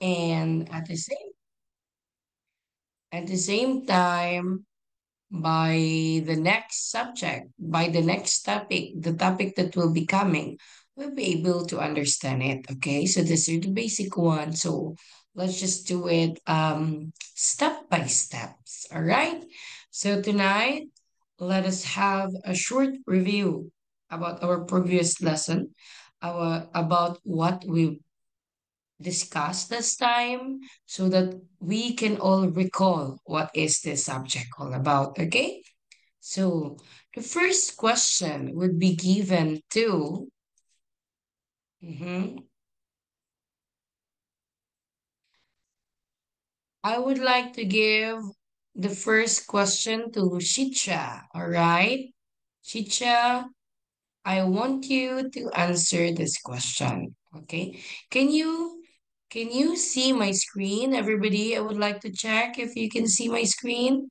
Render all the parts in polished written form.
And at the same time, by by the next topic, the topic that will be coming, we'll be able to understand it. Okay, so this is the basic one. So let's just do it step by steps. All right. So tonight, let us have a short review about our previous lesson, about what we discussed this time, so that we can all recall what is this subject all about. Okay. So the first question would be given to, Mhm. I would like to give the first question to Shicha. All right. Shicha, I want you to answer this question. Okay. Can you can you see my screen, everybody? I would like to check if you can see my screen.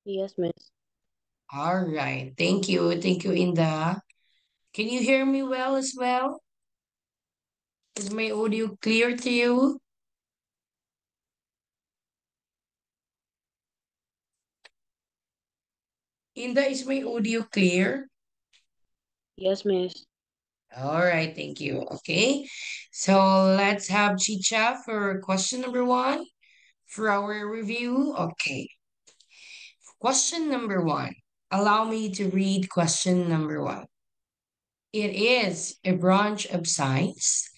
Yes, miss. All right. Thank you. Thank you, Inda. Can you hear me well as well? Is my audio clear to you? Inda, is my audio clear? Yes, miss. All right, thank you. Okay, so let's have Chicha for question number one for our review. Okay, question number one. Allow me to read question number one. It is a branch of science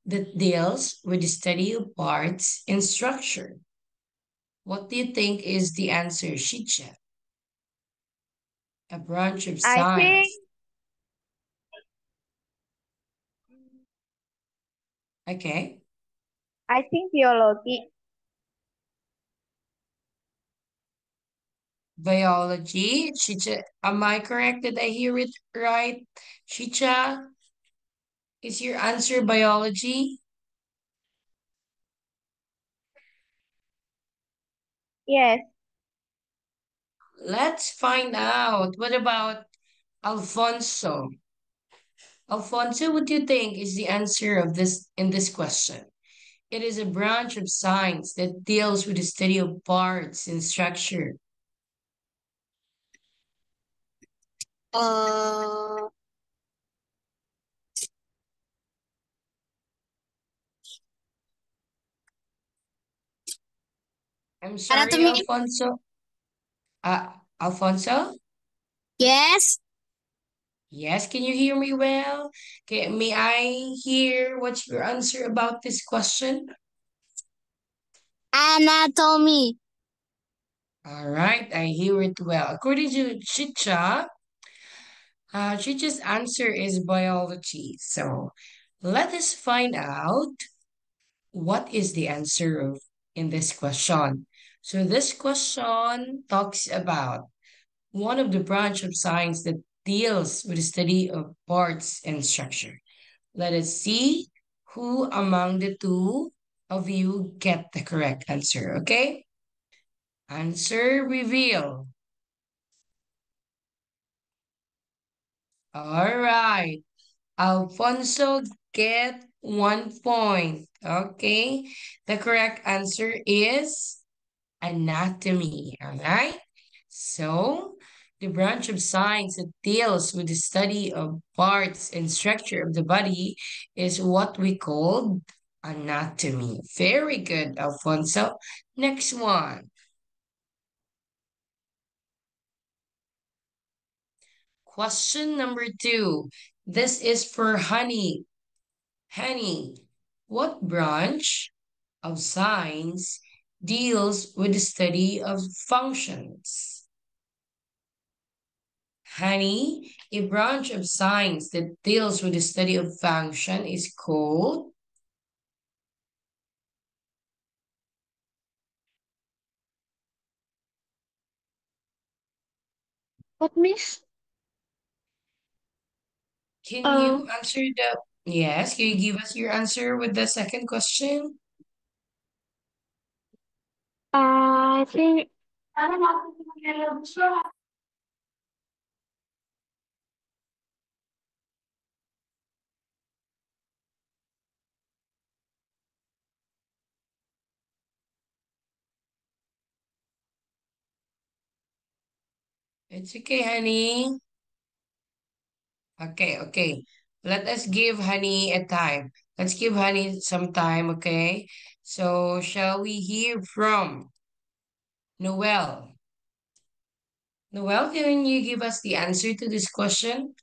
that deals with the study of parts and structure. What do you think is the answer, Chicha? A branch of I think science. Okay. I think biology. Biology. Chicha, am I correct? Did I hear it right? Chicha, is your answer biology? Yes, Let's find out. What about Alfonso? Alfonso, what do you think is the answer of this in this question? It is a branch of science that deals with the study of parts and structure. Uh, I'm sorry, Anatomy? Alfonso. Alfonso? Yes. Yes, can you hear me well? Okay, may I hear what's your answer about this question? Anatomy. All right, I hear it well. According to Chicha, Chicha's answer is biology. So let us find out what is the answer of in this question. So this question talks about one of the branch of science that deals with the study of parts and structure. Let us see who among the two of you get the correct answer, okay? Answer reveal. All right. Alfonso get 1 point. Okay. The correct answer is anatomy. All right. So, the branch of science that deals with the study of parts and structure of the body is what we call anatomy. Very good, Alfonso. Next one. Question number two. This is for Honey. Honey, what branch of science deals with the study of functions? Honey, a branch of science that deals with the study of function is called. What, miss? Can Uh, you answer the. Yes, can you give us your answer with the second question? I think It's okay, honey. Okay, okay. Let us give honey a time. Let's give honey some time, okay? So, shall we hear from Noel? Noel, can you give us the answer to this question?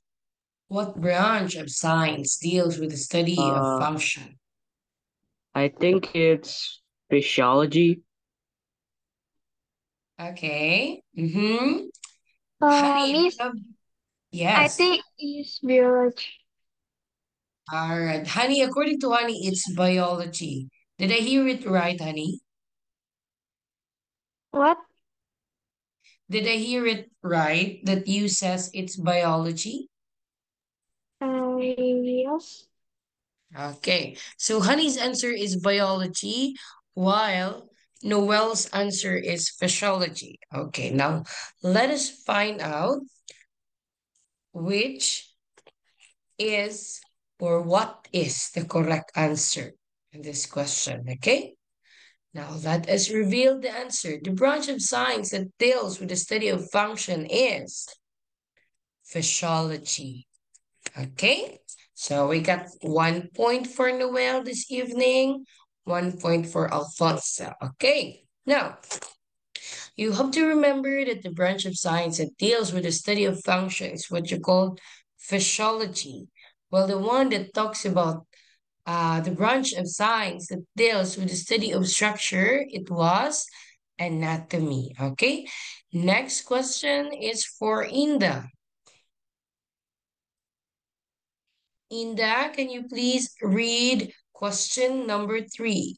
What branch of science deals with the study of Uh, function? I think it's physiology. Okay. Mm-hmm. Honey, do you Miss, have... I Yes. think it's biology. All right. Honey, according to Honey, it's biology. Did I hear it right, Honey? What? Did I hear it right that you says it's biology? Yes. Okay. So Honey's answer is biology, while Noel's answer is physiology. Okay. Now let us find out which is or what is the correct answer in this question. Okay. Now let us reveal the answer. The branch of science that deals with the study of function is physiology. Okay, so we got 1 point for Noel this evening, 1 point for Alfonso. Okay, now you have to remember that the branch of science that deals with the study of function is what you call physiology. Well, the one that talks about the branch of science that deals with the study of structure, it was anatomy. Okay, next question is for Inda. Inda, can you please read question number 3?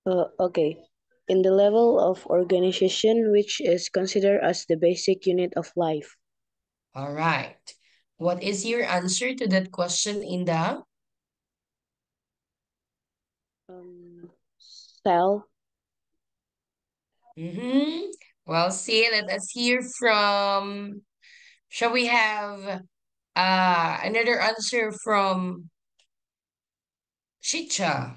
Okay. In the level of organization, which is considered as the basic unit of life. All right. What is your answer to that question, Inda? Um, Cell. Mm-hmm. Well, see, let us hear from, shall we have another answer from Shicha?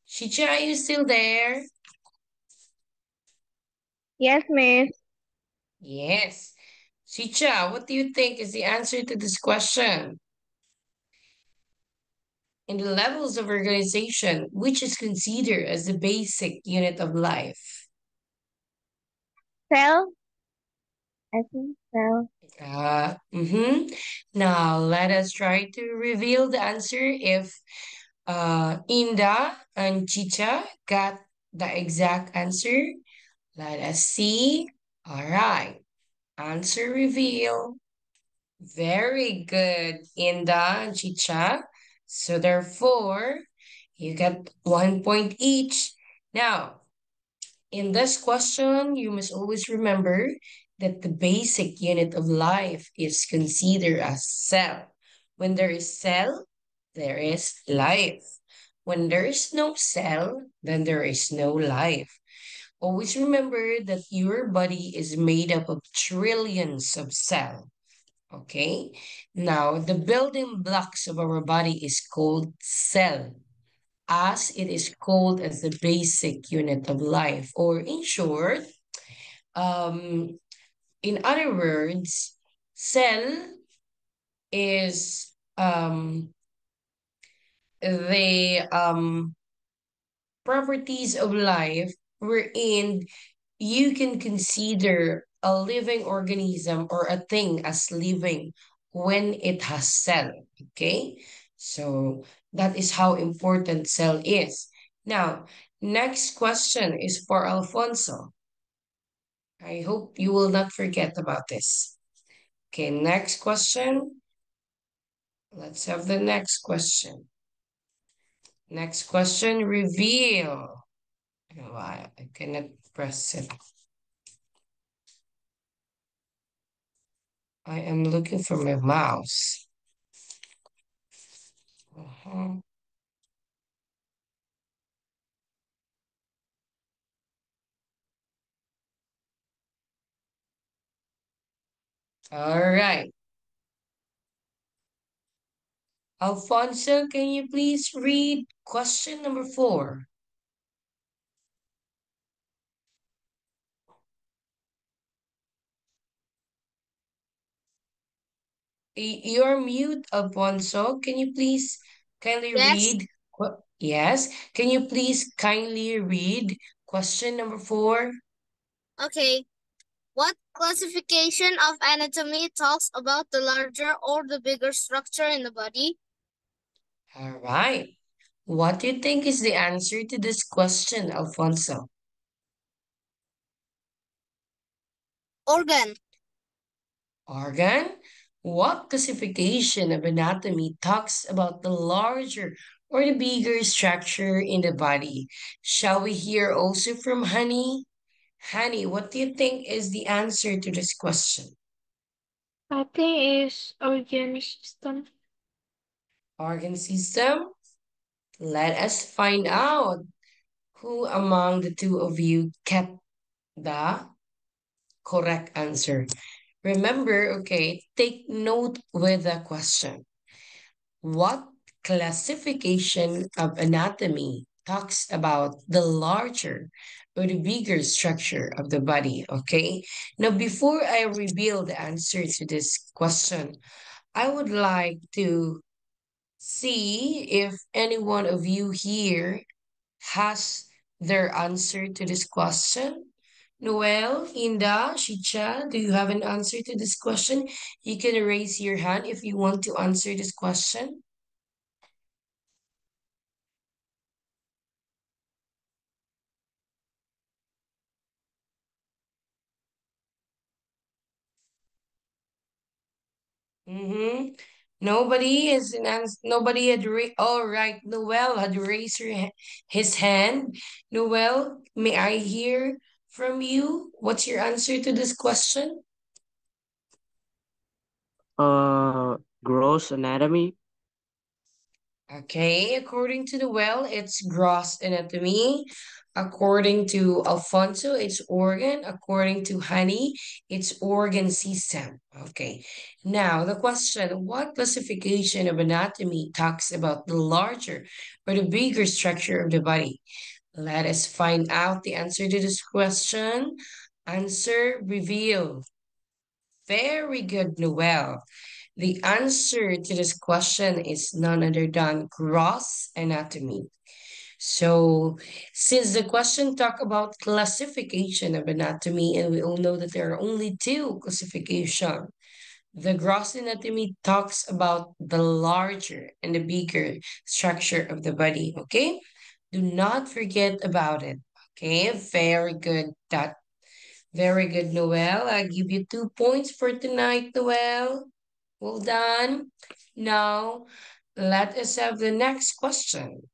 Shicha, are you still there? Yes, Miss. Yes. Shicha, what do you think is the answer to this question? In the levels of organization, which is considered as the basic unit of life? Cell. I think cell. Now let us try to reveal the answer if Inda and Chicha got the exact answer. Let us see. All right. Answer reveal. Very good, Inda and Chicha. So therefore, you get 1 point each. Now, in this question, you must always remember that the basic unit of life is considered as cell. When there is cell, there is life. When there is no cell, then there is no life. Always remember that your body is made up of trillions of cells. Okay? Now, the building blocks of our body is called cell, as it is called as the basic unit of life, or in short, um, in other words, cell is the properties of life wherein you can consider a living organism or a thing as living when it has cell. Okay, so that is how important cell is. Now, next question is for Alfonso. I hope you will not forget about this. Okay, next question. Let's have the next question. Next question, reveal. Why I cannot press it. I am looking for my mouse. Uh-huh. All right. Alfonso, can you please read question number 4? You're mute, Alfonso. Can you please kindly Yes. read? Yes. Can you please kindly read question number 4? Okay. What classification of anatomy talks about the larger or the bigger structure in the body? All right. What do you think is the answer to this question, Alfonso? Organ. Organ? What classification of anatomy talks about the larger or the bigger structure in the body? Shall we hear also from Honey? Honey, what do you think is the answer to this question? I think it's organ system. Organ system? Let us find out who among the two of you kept the correct answer. Remember, okay, take note with the question. What classification of anatomy talks about the larger or the bigger structure of the body? Okay. Now, before I reveal the answer to this question, I would like to see if any one of you here has their answer to this question. Noel, Inda, Shicha, do you have an answer to this question? You can raise your hand if you want to answer this question. Mm-hmm. Nobody is an ans nobody had all right, Noel had raised his hand. Noel, may I hear from you? What's your answer to this question? Gross anatomy. Okay, according to the well, it's gross anatomy. According to Alfonso, it's organ. According to Honey, it's organ system. Okay, now the question, what classification of anatomy talks about the larger or the bigger structure of the body? Let us find out the answer to this question. Answer reveal. Very good, Noel. The answer to this question is none other than gross anatomy. So, since the question talk about classification of anatomy, and we all know that there are only two classification, the gross anatomy talks about the larger and the bigger structure of the body. Okay, do not forget about it. Okay, very good. That very good, Noel. I give you 2 points for tonight, Noel. Well done. Now, let us have the next question.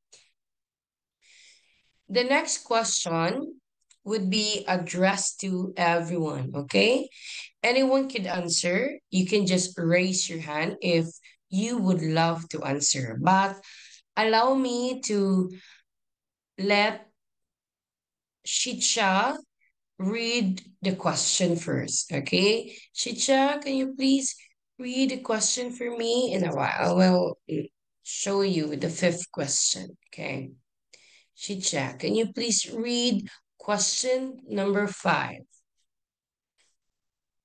The next question would be addressed to everyone, okay? Anyone could answer. You can just raise your hand if you would love to answer. But allow me to let Shicha read the question first, okay? Shicha, can you please read the question for me? And I will show you the fifth question, okay? Shicha, can you please read question number 5?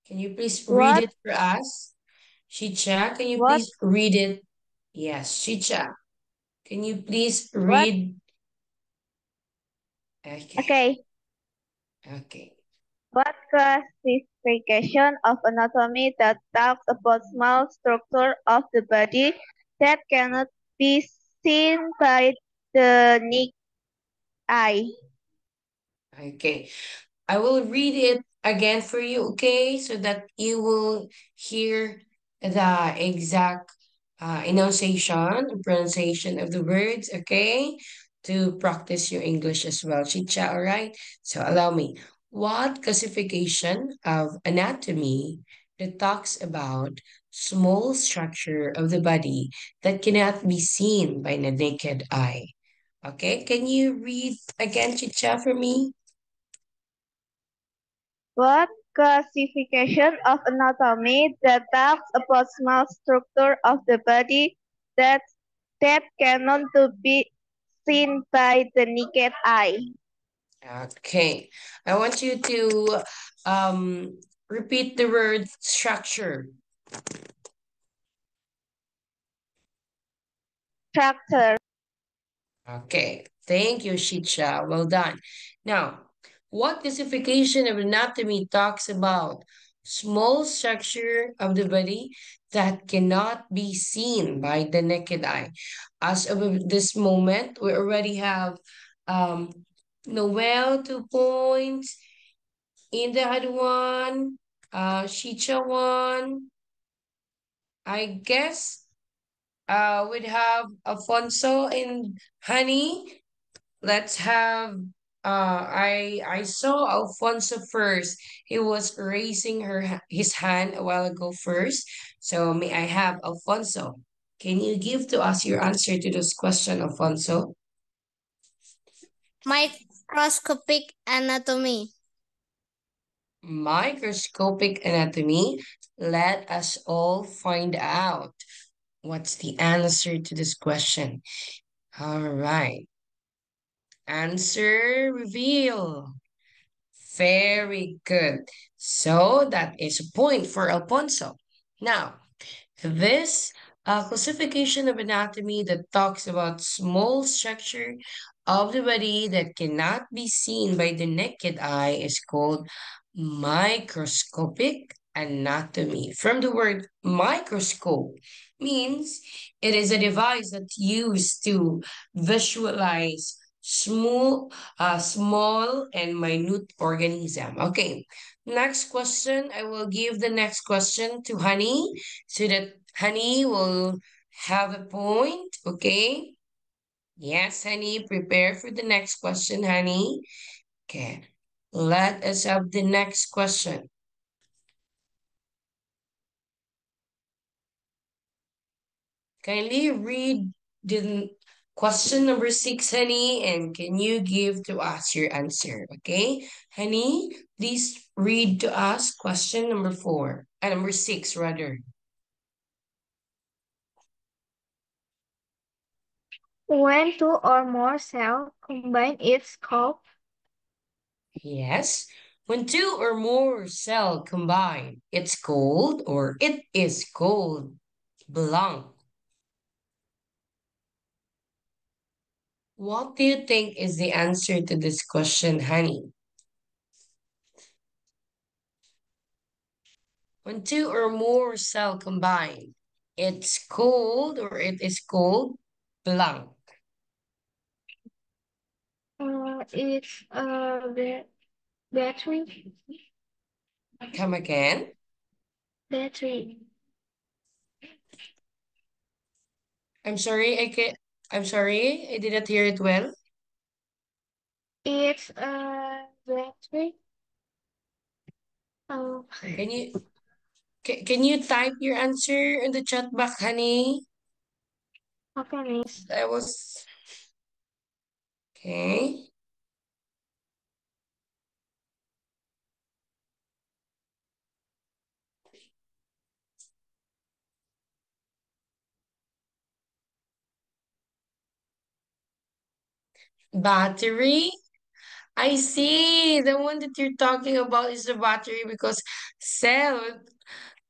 Can you please read What it for us? Shicha, can you what please read it? Yes, Shicha, can you please what read? Okay, okay. okay. What classification of anatomy that talks about small structure of the body that cannot be seen by the naked eye? Okay. I will read it again for you, okay? So that you will hear the exact enunciation and pronunciation of the words, okay? To practice your English as well, Chicha, all right? So allow me. What classification of anatomy that talks about small structure of the body that cannot be seen by the naked eye? Okay, can you read again, Chicha, for me? What classification of anatomy that talks about small structure of the body that cannot to be seen by the naked eye? Okay. I want you to repeat the word structure. structure. Okay, thank you, Shicha. Well done. Now, what classification of anatomy talks about small structure of the body that cannot be seen by the naked eye? As of this moment, we already have um, Noel 2 points, Inda had one, Shicha one. I guess we'd have Alfonso and Honey. Let's have I saw Alfonso first. He was raising his hand a while ago first. So may I have Alfonso? Can you give to us your answer to this question, Alfonso? Microscopic anatomy. Microscopic anatomy. Let us all find out what's the answer to this question. All right. Answer reveal. Very good. So that is a point for Alfonso. Now, this classification of anatomy that talks about small structure of the body that cannot be seen by the naked eye is called microscopic anatomy. From the word microscope means it is a device that's used to visualize small and minute organism. Okay, next question. I will give the next question to Honey so that Honey will have a point. Okay. Yes, Honey, prepare for the next question, Honey. Okay. Let us have the next question. Kindly read the question number 6, Honey, and can you give to us your answer? Okay. Honey, please read to us question number 4. Number 6, rather. When two or more cells combine its called Yes. When two or more cell combine, it's called or it is called blank. What do you think is the answer to this question, Honey? When two or more cell combine, it's called or it is called blank. it's battery. Come again. Battery. I'm sorry, I'm sorry, I didn't hear it well. It's battery. Oh, Can you can you type your answer in the chat box, Honey? okay, miss. I was okay. Battery. I see. The one that you're talking about is the battery because cell.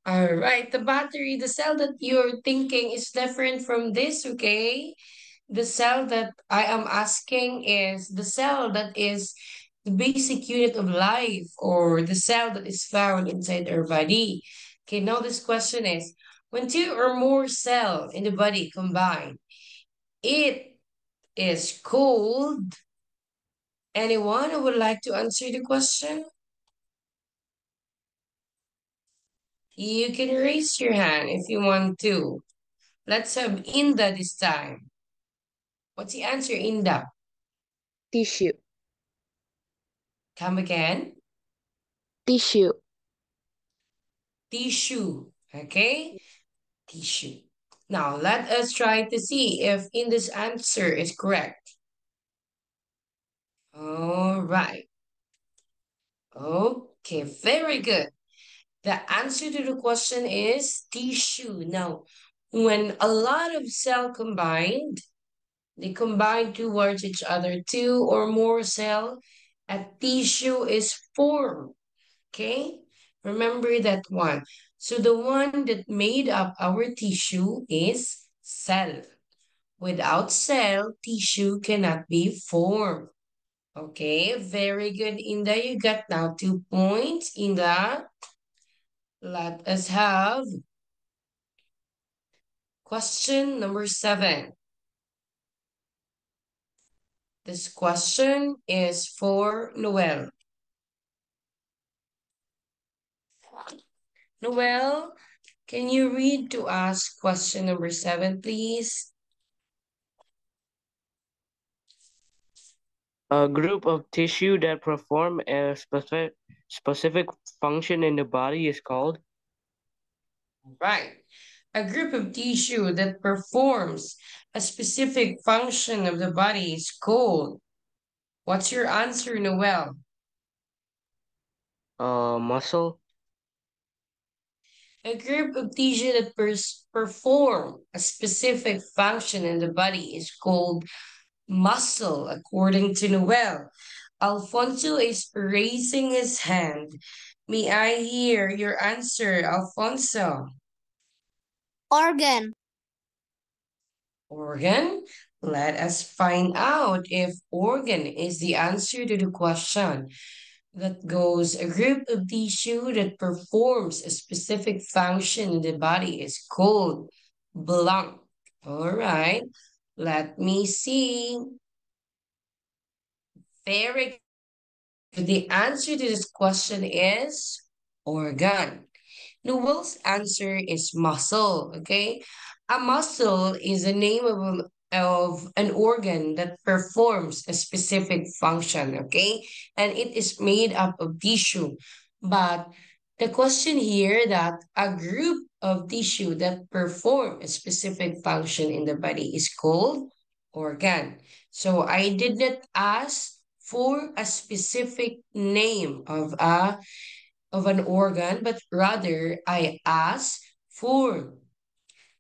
All right, the battery, the cell that you're thinking is different from this, okay? The cell that I am asking is the cell that is the basic unit of life or the cell that is found inside our body. Okay, now this question is, when two or more cell in the body combine, it is called. Anyone who would like to answer the question? You can raise your hand if you want to. Let's have Inda this time. What's the answer, Inda? Tissue. Come again. Tissue. Tissue. Okay? Tissue. Now, let us try to see if Inda's answer is correct. All right. Okay, very good. The answer to the question is tissue. Now, when a lot of cell combined, they combine towards each other, two or more cell, a tissue is formed. Okay? Remember that one. So the one that made up our tissue is cell. Without cell, tissue cannot be formed. Okay, very good, Inda. You got now 2 points. Inda, let us have question number 7. This question is for Noel. Noel, can you read to us question number 7, please? A group of tissue that perform a specific function in the body is called. Right. A group of tissue that performs a specific function of the body is called. What's your answer, Noel? Muscle. A group of tissue that perform a specific function in the body is called muscle, according to Noel. Alfonso is raising his hand. May I hear your answer, Alfonso? Organ. Organ? Let us find out if organ is the answer to the question. That goes a group of tissue that performs a specific function in the body is called blank. All right, let me see. Very good. The answer to this question is organ. Noel's answer is muscle, okay? A muscle is a name of an organ that performs a specific function, okay? And it is made up of tissue. But the question here that a group of tissue that perform a specific function in the body is called organ. So I did not ask for a specific name of an organ, but rather I ask for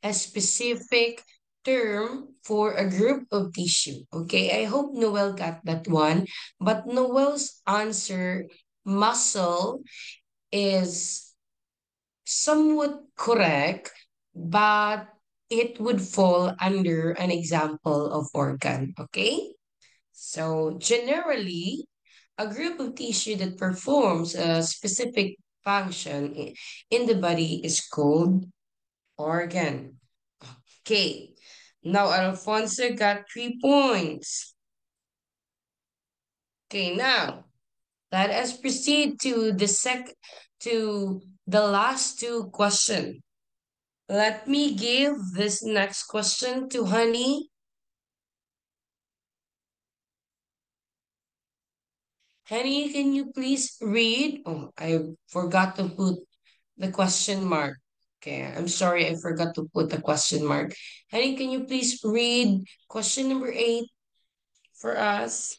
a specific term for a group of tissue. Okay, I hope Noel got that one. But Noel's answer, muscle, is somewhat correct, but it would fall under an example of organ. Okay, so generally, a group of tissue that performs a specific function in the body is called organ. Okay. Now Alfonso got 3 points. Okay, now let us proceed to the last two questions. Let me give this next question to Honey. Honey, can you please read? Oh, I forgot to put the question mark. Okay, I'm sorry, I forgot to put the question mark. Honey, can you please read question number 8 for us?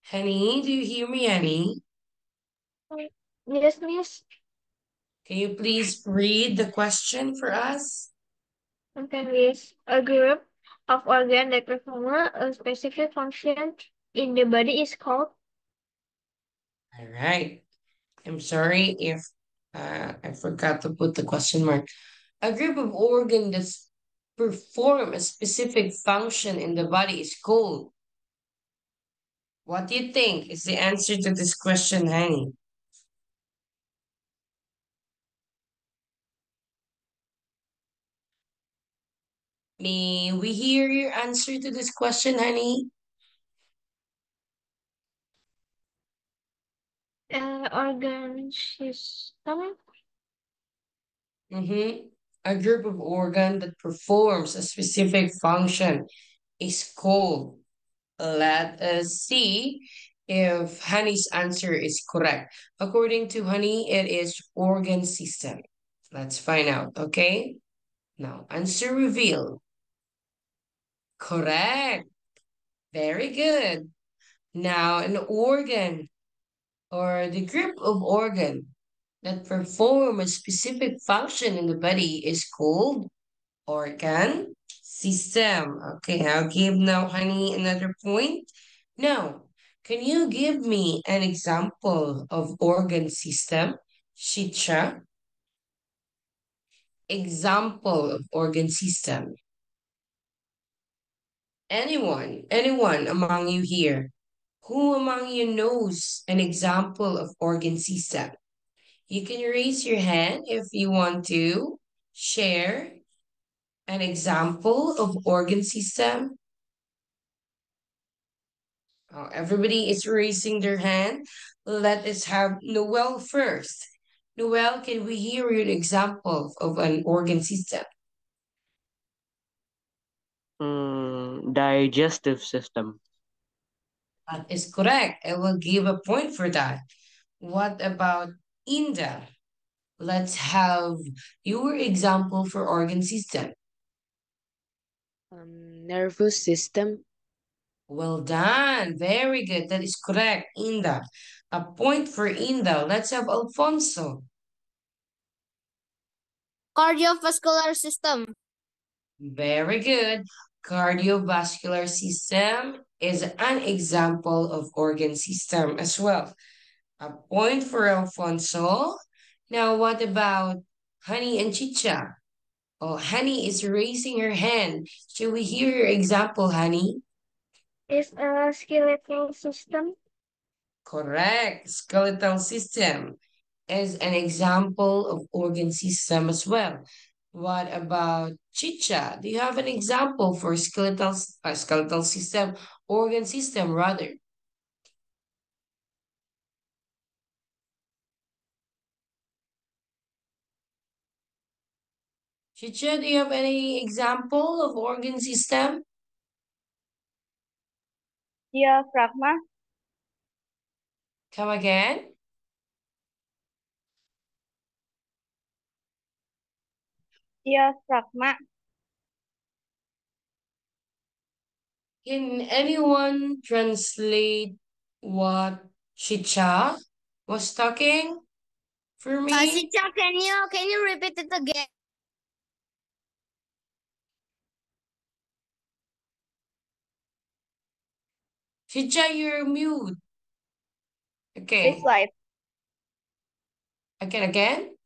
Honey, do you hear me, Honey? Yes, Miss. Can you please read the question for us? Okay, Miss. A group of organs that perform a specific function in the body is called. All right. I'm sorry if I forgot to put the question mark. A group of organs that perform a specific function in the body is called. What do you think is the answer to this question, Honey? May we hear your answer to this question, Honey? Organ system. Mm-hmm. A group of organ that performs a specific function is called. Let us see if Honey's answer is correct. According to Honey, it is organ system. Let's find out, okay? Now, answer reveal. Correct. Very good. Now, an organ or the group of organ that perform a specific function in the body is called organ system. Okay, I'll give now Honey another point. Now, can you give me an example of organ system? Shicha, example of organ system. Anyone among you here? Who among you knows an example of organ system? You can raise your hand if you want to share an example of organ system. Oh, everybody is raising their hand. Let us have Noel first. Noel, can we hear an example of an organ system? Digestive system. That is correct. I will give a point for that. What about Inda? Let's have your example for organ system. Nervous system. Well done. Very good. That is correct, Inda. A point for Inda. Let's have Alfonso. Cardiovascular system. Very good. Cardiovascular system is an example of organ system as well. A point for Alfonso. Now, what about Honey and Chicha? Oh, Honey is raising her hand. Should we hear your example, Honey? Is a skeletal system. Correct. Skeletal system is an example of organ system as well. What about Chicha? Do you have an example for skeletal system, organ system rather? Chicha, do you have any example of organ system? Diaphragma. Come again. Diaphragma. Can anyone translate what Chicha was talking for me? Sicha, can you repeat it again? Chicha, you're mute. This Okay. slide. Again.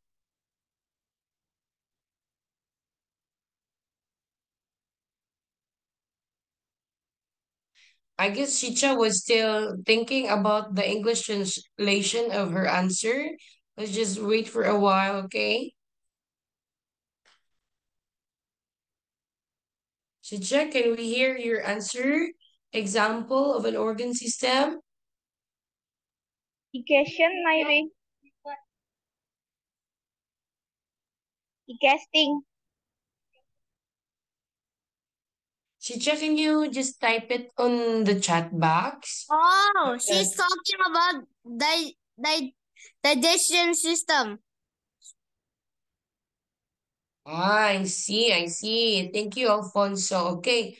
I guess Chicha was still thinking about the English translation of her answer. Let's just wait for a while, okay? Chicha, can we hear your answer? Example of an organ system? Digestion, maybe. Digesting. Chicha, can you just type it on the chat box? Oh, Yes. she's talking about digestion system. Ah, I see. Thank you, Alfonso. Okay.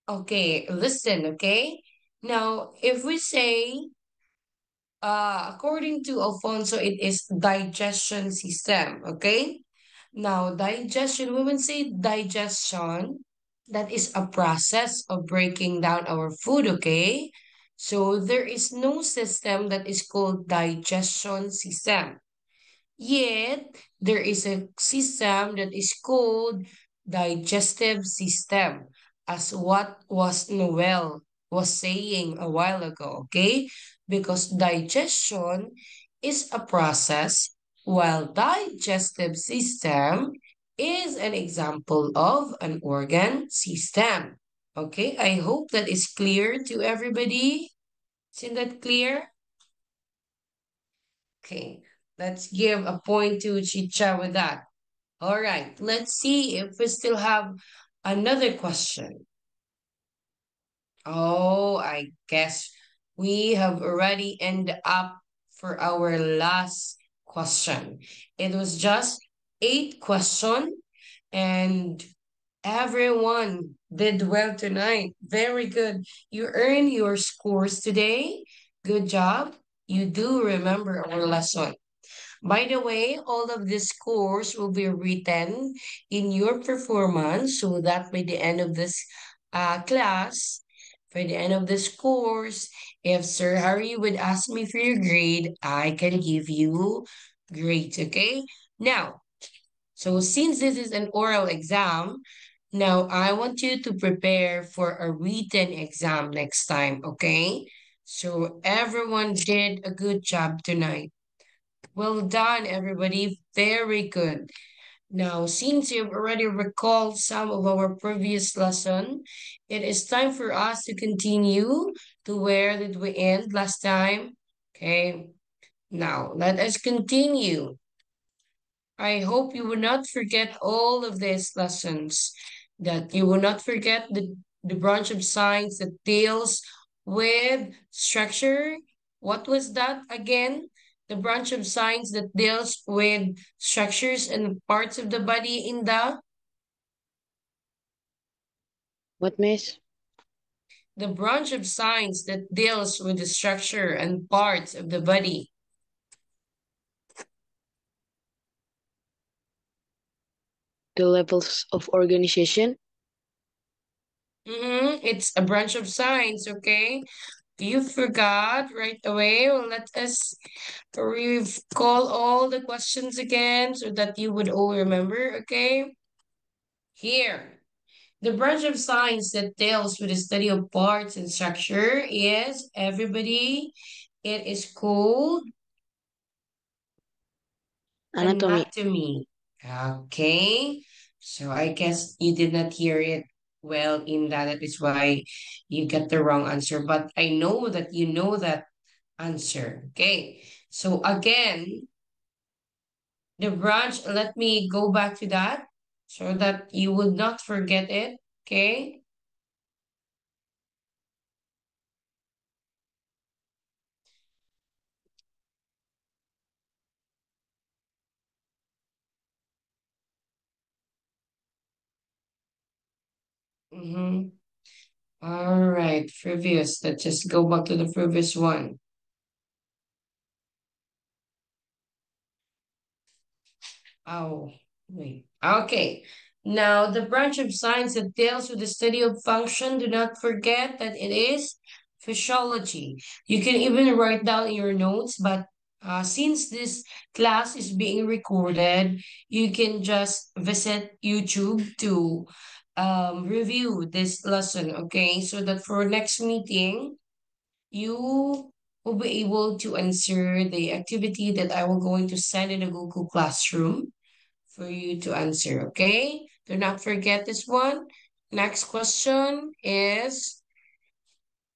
Okay, listen, okay? Now, if we say, according to Alfonso, it is digestion system, okay? Now, digestion, we will say digestion, that is a process of breaking down our food, okay? So there is no system that is called digestion system. Yet, there is a system that is called digestive system, as what was Noel was saying a while ago, okay? Because digestion is a process, while digestive system is an example of an organ system. Okay, I hope that is clear to everybody. Isn't that clear? Okay, let's give a point to Chicha with that. All right, let's see if we still have another question. Oh, I guess we have already ended up for our last question. It was just 8 questions, and everyone did well tonight. Very good. You earned your scores today. Good job. You do remember our lesson. By the way, all of this course will be written in your performance so that by the end of this class, by the end of this course, if Sir Harry would ask me for your grade, I can give you grades, okay? Now, so since this is an oral exam, now I want you to prepare for a written exam next time, okay? So everyone did a good job tonight. Well done, everybody. Very good. Now, since you've already recalled some of our previous lesson, it is time for us to continue to where did we end last time? Okay. Now, let us continue. I hope you will not forget all of these lessons, that you will not forget the branch of science that deals with structure. What was that again? The branch of science that deals with structures and parts of the body in What, miss? the branch of science that deals with the structure and parts of the body. The levels of organization? It's a branch of science, okay? You forgot right away. Well, let us recall all the questions again so that you would all remember, okay? Here, the branch of science that deals with the study of parts and structure is, everybody, it is called Anatomy. anatomy. Okay, so I guess you did not hear it well in that. That is why you get the wrong answer. But I know that you know that answer. Okay, so again, the branch, let me go back to that so that you would not forget it. Okay. Mm-hmm. All right, previous. Let's just go back to the previous one. Oh, wait. Okay. Now, the branch of science that deals with the study of function, do not forget that it is physiology. You can even write down in your notes, but since this class is being recorded, you can just visit YouTube to review this lesson, okay? So that for next meeting, you will be able to answer the activity that I will going to send in a Google Classroom for you to answer, okay? Do not forget this one. Next question is,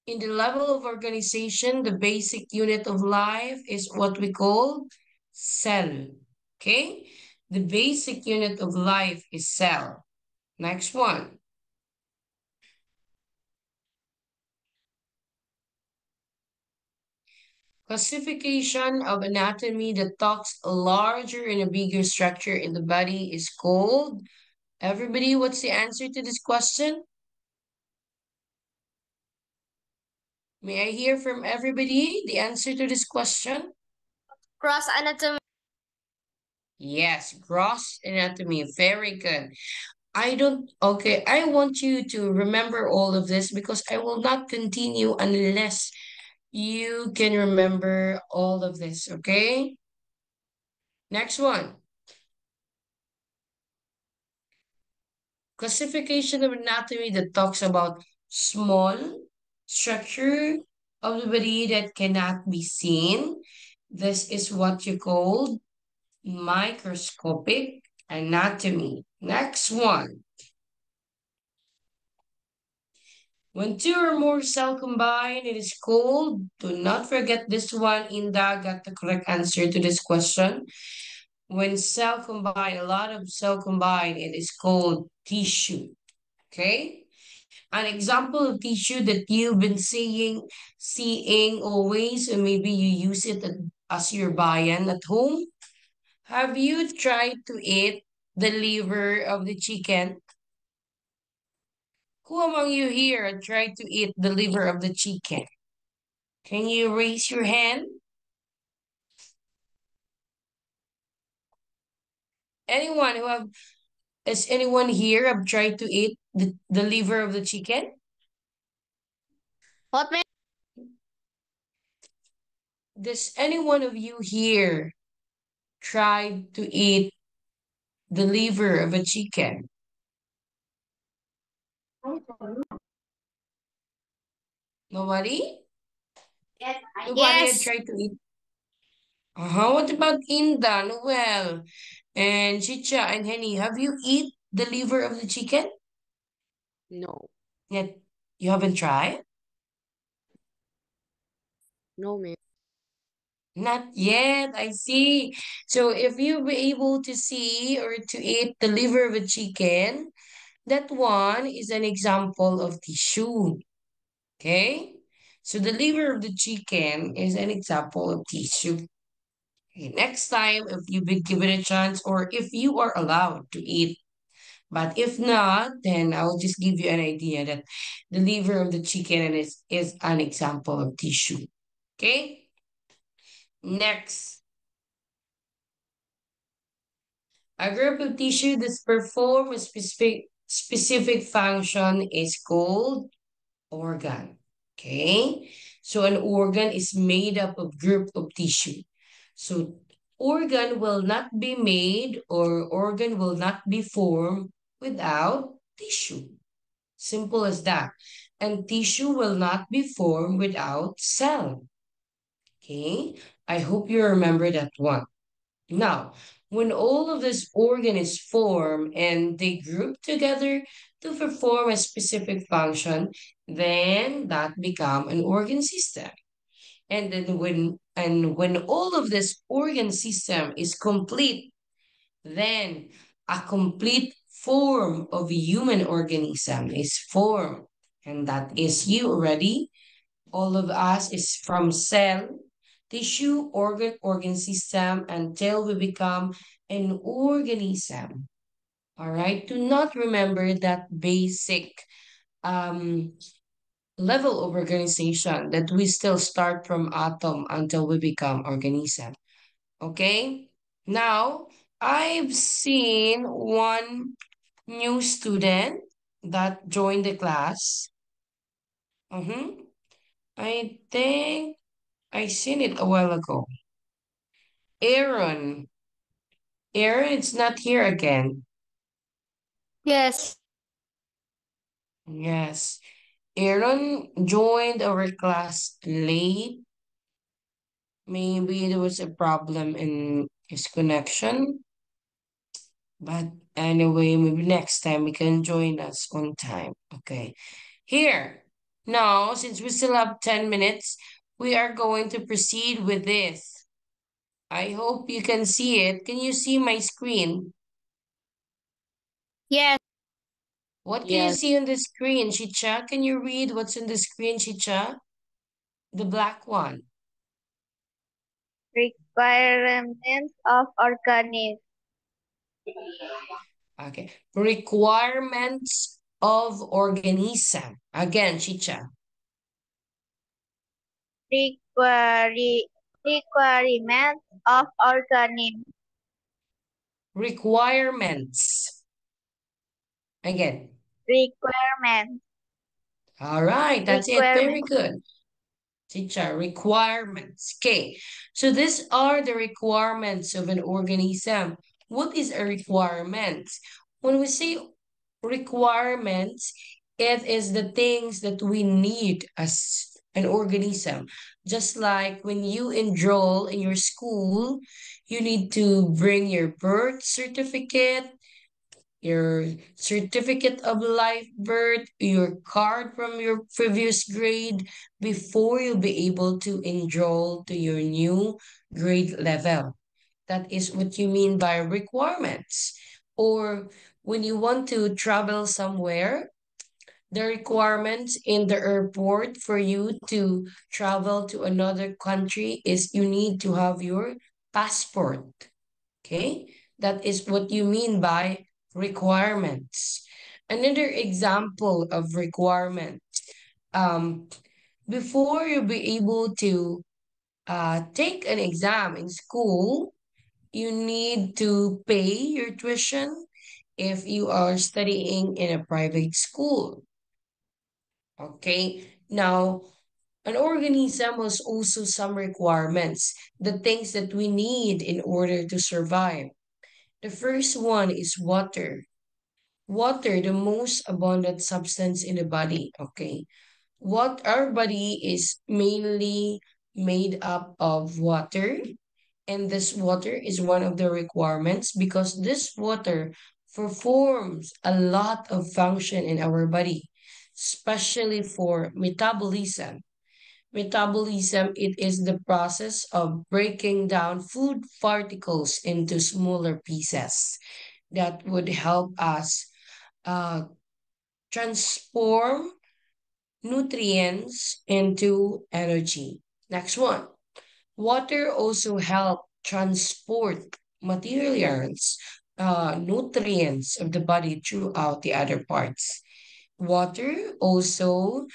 in the level of organization, the basic unit of life is what we call cell, okay? The basic unit of life is cell. Next one. Classification of anatomy that talks a larger and a bigger structure in the body is called. Everybody, what's the answer to this question? May I hear from everybody the answer to this question? Cross anatomy. Yes, gross anatomy. Very good. I don't, okay, I want you to remember all of this because I will not continue unless you can remember all of this, okay? Next one. Classification of anatomy that talks about small structure of the body that cannot be seen. This is what you call microscopic anatomy. Next one. When two or more cell combine, it is called, do not forget this one, Inda got the correct answer to this question. When cell combine, a lot of cell combine, it is called tissue. Okay? An example of tissue that you've been seeing always, and maybe you use it as your bayan at home. Have you tried to eat the liver of the chicken? Who among you here tried to eat the liver of the chicken? Can you raise your hand? Anyone who have Is anyone here have tried to eat the liver of the chicken? What may Does any one of you here try to eat the liver of a chicken? Nobody? Nobody had yes. tried to eat. What about Inda, Noel, and Chicha and Henny? Have you eat the liver of the chicken? No, Yet you haven't tried? no, ma'am. Not yet, I see. So if you be able to see or to eat the liver of a chicken, that one is an example of tissue. Okay? So the liver of the chicken is an example of tissue. Okay, next time, if you be given a chance or if you are allowed to eat, but if not, then I will just give you an idea that the liver of the chicken is an example of tissue. Okay? Next, a group of tissue that perform a specific function is called organ. Okay? So an organ is made up of group of tissue. So organ will not be made or organ will not be formed without tissue. Simple as that. And tissue will not be formed without cell. Okay? I hope you remember that one. Now, when all of this organ is formed and they group together to perform a specific function, then that become an organ system. And then when all of this organ system is complete, then a complete form of a human organism is formed. And that is you already. All of us is from cell, tissue, organ system until we become an organism. All right. Do not remember that basic um, level of organization that we still start from atom until we become organism. Okay. Now, I've seen one new student that joined the class. I think I seen it a while ago. Aaron. Aaron, it's not here again. Yes. Yes. Aaron joined our class late. Maybe there was a problem in his connection. But anyway, maybe next time he can join us on time. Okay. Here. Now, since we still have 10 minutes, we are going to proceed with this. I hope you can see it. Can you see my screen? Yes. What can you Yes, see on the screen, Chicha? Can you read what's on the screen, Chicha? The black one. Requirements of organism. Okay. Requirements of organism. Again, Chicha. Require, requirements of organism. Requirements. Again. Requirements. All right, that's it. Very Requirements. good. Chicha, requirements. Okay, so these are the requirements of an organism. What is a requirement? When we say requirements, it is the things that we need as an organism. Just like when you enroll in your school, you need to bring your birth certificate, your certificate of life birth, your card from your previous grade before you'll be able to enroll to your new grade level. That is what you mean by requirements. Or when you want to travel somewhere, the requirements in the airport for you to travel to another country is you need to have your passport. Okay, that is what you mean by requirements. Another example of requirement, um, before you be able to take an exam in school, you need to pay your tuition if you are studying in a private school. Okay, now an organism has also some requirements, the things that we need in order to survive. The first one is water. Water, the most abundant substance in the body. Okay, what our body is mainly made up of water, and this water is one of the requirements because this water performs a lot of function in our body, especially for metabolism. Metabolism, it is the process of breaking down food particles into smaller pieces that would help us uh, transform nutrients into energy. Next one. Water also help transport materials, nutrients of the body throughout the other parts. Water also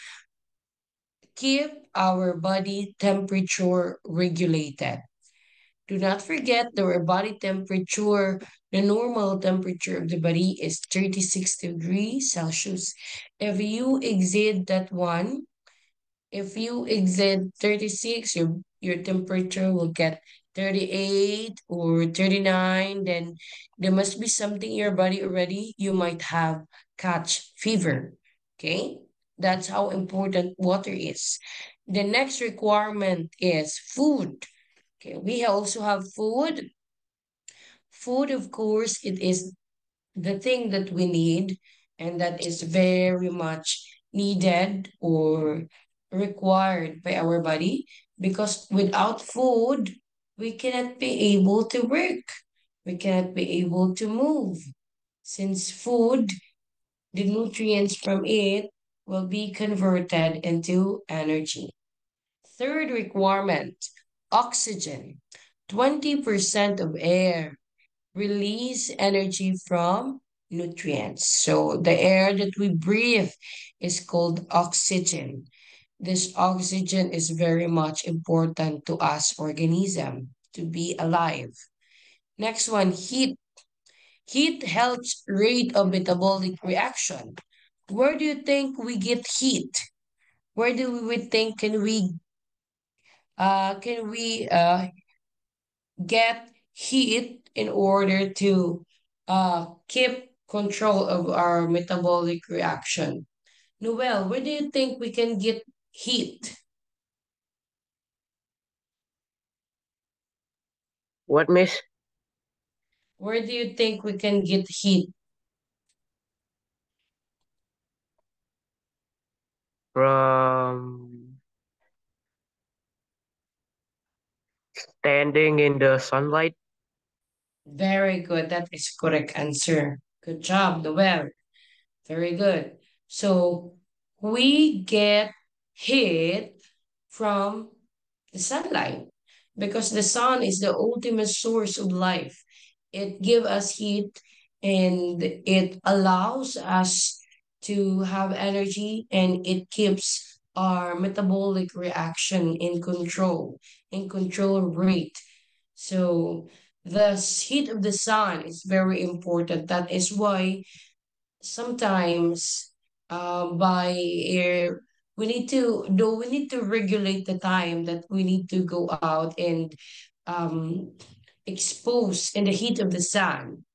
keep our body temperature regulated. Do not forget that our body temperature, the normal temperature of the body is 36 degrees Celsius. If you exceed that one, if you exceed 36, your temperature will get 38 or 39, then there must be something in your body already. You might have catch fever. Okay? That's how important water is. The next requirement is food. Okay, we also have food. Food, of course, it is the thing that we need and that is very much needed or required by our body because without food, we cannot be able to work. We cannot be able to move. Since food, the nutrients from it will be converted into energy. Third requirement, oxygen. 20% of air release energy from nutrients. So the air that we breathe is called oxygen. This oxygen is very much important to us organism to be alive. Next one, heat. Heat helps rate of metabolic reaction. Where do you think we get heat? Where do we think can we get heat in order to keep control of our metabolic reaction? Noel, where do you think we can get heat? What, miss? Where do you think we can get heat? From standing in the sunlight? Very good. That is correct answer. Good job, Noel. Very good. So we get heat from the sunlight because the sun is the ultimate source of life. It gives us heat and it allows us to have energy and it keeps our metabolic reaction in control rate. So the heat of the sun is very important. That is why sometimes by air we need to regulate the time that we need to go out and um expose in the heat of the sun,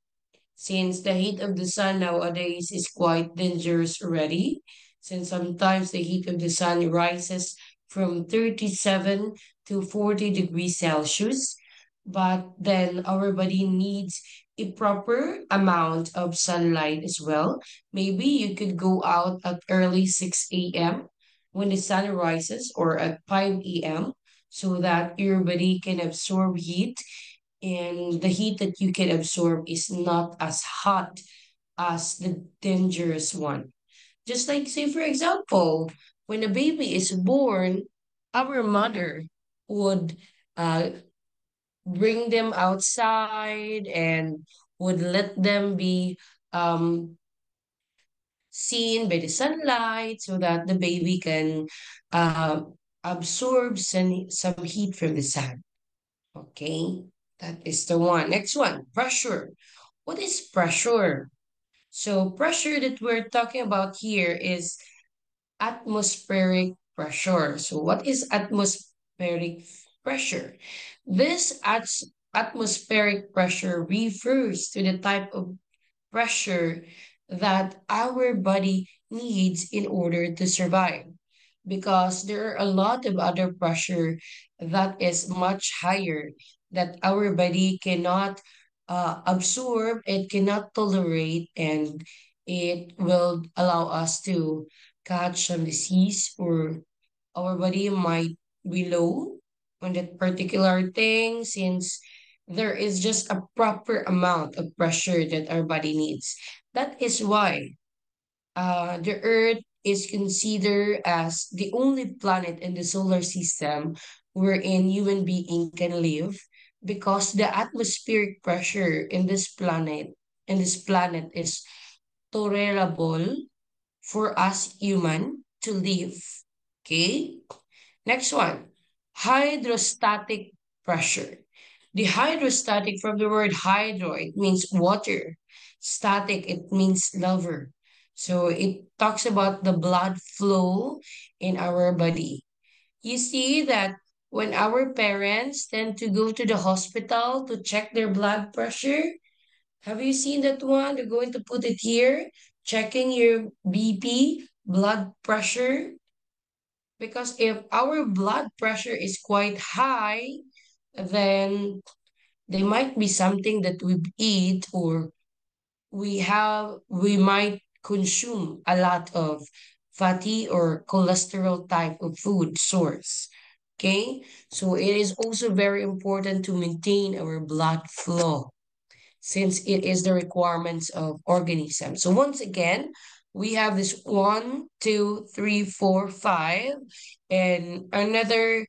since the heat of the sun nowadays is quite dangerous already, since sometimes the heat of the sun rises from 37 to 40 degrees Celsius. But then our body needs a proper amount of sunlight as well. Maybe you could go out at early 6 a.m. when the sun rises or at 5 a.m. so that your body can absorb heat, and the heat that you can absorb is not as hot as the dangerous one. Just like, say, for example, when a baby is born, our mother would uh, bring them outside and would let them be um, seen by the sunlight so that the baby can uh, absorb some heat from the sun. Okay. That is the one. Next one, pressure. What is pressure? So pressure that we're talking about here is atmospheric pressure. So what is atmospheric pressure? This atmospheric pressure refers to the type of pressure that our body needs in order to survive, because there are a lot of other pressure that is much higher that our body cannot absorb, it cannot tolerate, and it will allow us to catch some disease, or our body might be low on that particular thing, since there is just a proper amount of pressure that our body needs. That is why the Earth is considered as the only planet in the solar system wherein human being can live, because the atmospheric pressure in this planet is tolerable for us human to live. Okay? Next one, hydrostatic pressure. The hydrostatic, from the word hydro, it means water. Static, it means lover. So it talks about the blood flow in our body. You see that when our parents tend to go to the hospital to check their blood pressure, have you seen that one? They're going to put it here, checking your BP, blood pressure. Because if our blood pressure is quite high, then there might be something that we eat, or we might consume a lot of fatty or cholesterol type of food source. Okay, so it is also very important to maintain our blood flow, since it is the requirements of organism. So once again, we have this one, two, three, four, five, and another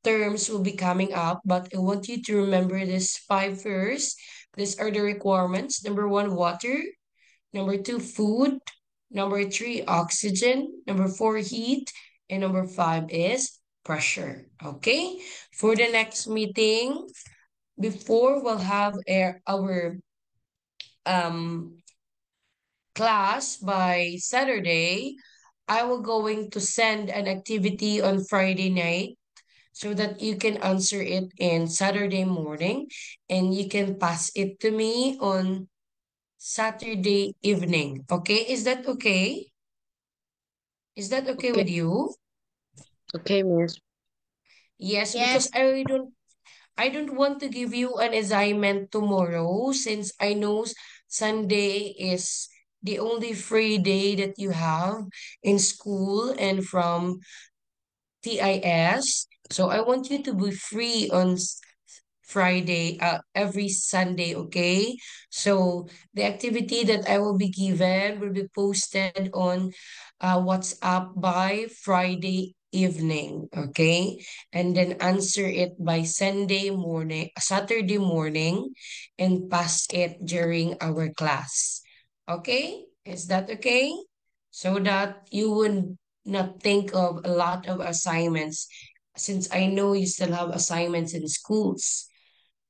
terms will be coming up, but I want you to remember this five first. These are the requirements. Number one, water. Number two, food. Number three, oxygen. Number four, heat. And number five is pressure. Okay? For the next meeting, before we'll have our um class by Saturday, I will going to send an activity on Friday night so that you can answer it in Saturday morning, and you can pass it to me on Saturday evening. Okay? Is that okay? Is that okay Okay, with you? okay, Miss. Yes, because Yes. I don't want to give you an assignment tomorrow, since I know Sunday is the only free day that you have in school and from TIS. So I want you to be free on Friday, every Sunday, okay? So the activity that I will be given will be posted on WhatsApp by Friday evening, okay? And then answer it by Saturday morning, and pass it during our class. Okay? Is that okay? So that you would not think of a lot of assignments, since I know you still have assignments in schools.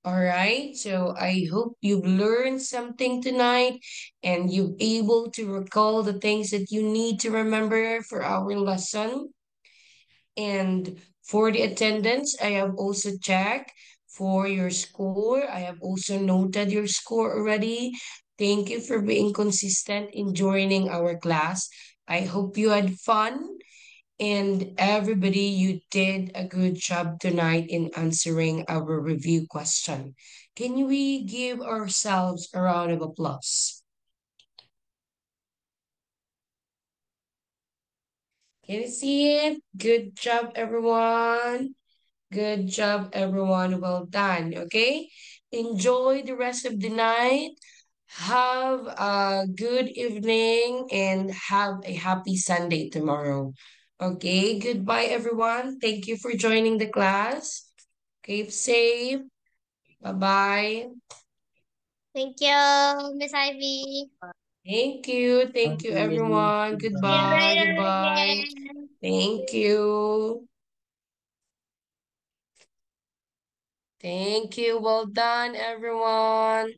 All right, so I hope you've learned something tonight, and you're able to recall the things that you need to remember for our lesson. And for the attendance, I have also checked for your score. I have also noted your score already. Thank you for being consistent in joining our class. I hope you had fun, and everybody, you did a good job tonight in answering our review question. Can we give ourselves a round of applause? Can you see it? Good job, everyone. Good job, everyone. Well done. Okay. Enjoy the rest of the night. Have a good evening and have a happy Sunday tomorrow. Okay. Goodbye, everyone. Thank you for joining the class. Keep safe. Bye bye. Thank you, Miss Ivy. Thank you. Thank Thank you, you, Miss. everyone. See you Goodbye. later Goodbye. again. Thank you. Thank you. Well done, everyone.